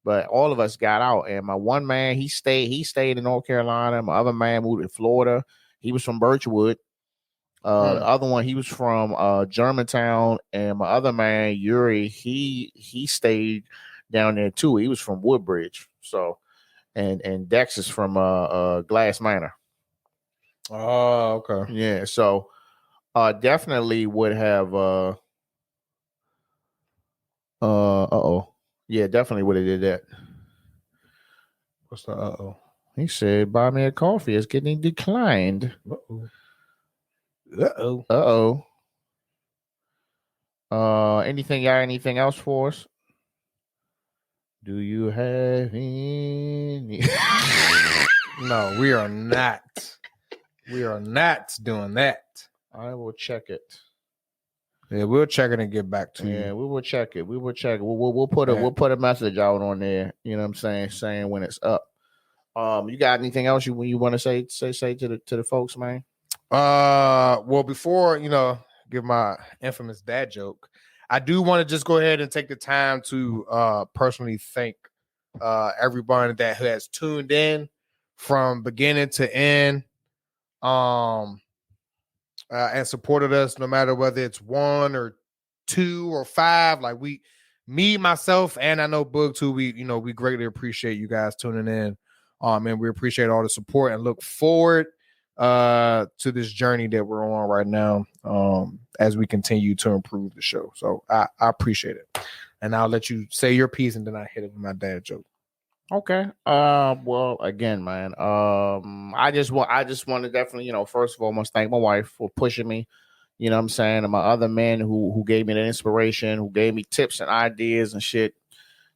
But all of us got out, and my one man, he stayed in North Carolina. My other man moved to Florida. He was from Birchwood. The other one, he was from Germantown, and my other man, Yuri, he stayed down there too. He was from Woodbridge. So, and Dex is from Glass Manor. Oh, okay. Yeah, so definitely would have yeah, definitely would have did that. What's the He said, buy me a coffee. It's getting declined. Anything else for us? Do you have any? No, we are not. We are not doing that. I will check it. Yeah, we'll check it and get back to you. Yeah, we will check it. We'll put a message out on there. You know what I'm saying when it's up. You got anything else you want to say to the folks, man? Well, before give my infamous dad joke, I do want to just go ahead and take the time to personally thank everyone that has tuned in from beginning to end, and supported us, no matter whether it's 1 or 2 or 5. Like me, myself, and I know Boog too. We greatly appreciate you guys tuning in. And we appreciate all the support and look forward to this journey that we're on right now, as we continue to improve the show. So I appreciate it. And I'll let you say your piece, and then I hit it with my dad joke. Okay. Well, again, man. I just want to definitely, first of all, must thank my wife for pushing me. You know what I'm saying? And my other men who gave me the inspiration, who gave me tips and ideas and shit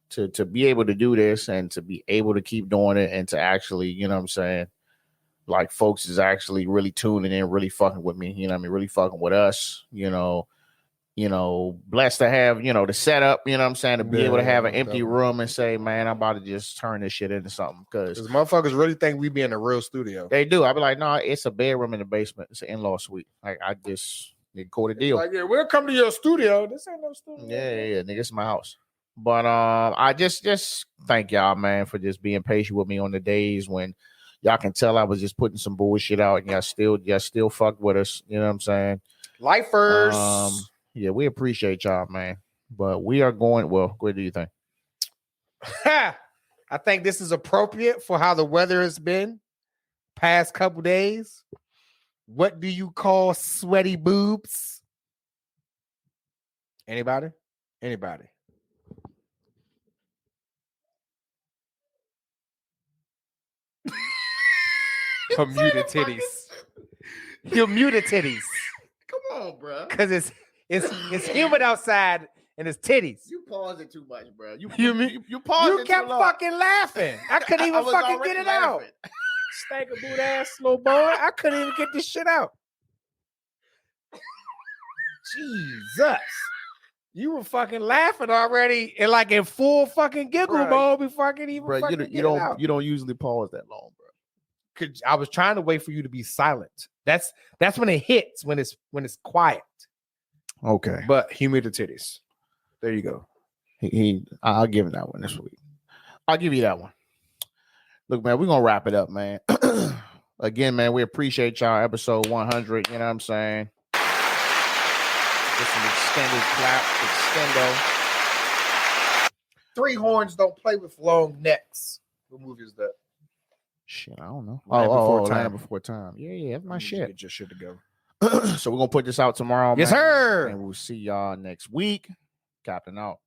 to be able to do this and to be able to keep doing it, and to actually, you know what I'm saying, like folks is actually really tuning in, really fucking with me. You know what I mean? Really fucking with us. Blessed to have, the setup, you know what I'm saying, to be able to have an empty room and say, man, I'm about to just turn this shit into something. Because motherfuckers really think we be in a real studio. They do. I'd be like, no, it's a bedroom in the basement. It's an in-law suite. Like, I just need to quote a deal. Like, yeah, we'll come to your studio. This ain't no studio. Yeah, nigga, it's my house. But I just thank y'all, man, for just being patient with me on the days when y'all can tell I was just putting some bullshit out, and y'all still fuck with us. You know what I'm saying? Lifers. Yeah, we appreciate y'all, man. But we are going. Well, what do you think? I think this is appropriate for how the weather has been past couple days. What do you call sweaty boobs? Anybody? Bermuda titties. Bermuda titties. Come on, bro. Because it's humid outside and it's titties. You paused it too much, bro. You paused You it kept too long. fucking laughing. I couldn't even fucking get it out. Stank a boot ass little boy. I couldn't even get this shit out. Jesus. You were fucking laughing already and like in full fucking giggle mode before I could even fucking get it out. You don't usually pause that long, bro. I was trying to wait for you to be silent. That's when it hits, when it's quiet. Okay. But humid titties. There you go. I'll give him that one this week. I'll give you that one. Look, man, we're gonna wrap it up, man. Again, man, we appreciate y'all. Episode 100. You know what I'm saying? Just an extended clap, extendo. Three horns don't play with long necks. What movie is that? Shit, I don't know. Land Before Land Time. Before Time. Yeah, that's my shit. Get your shit to go. So we're gonna put this out tomorrow. Yes, man, sir. And we'll see y'all next week. Captain out.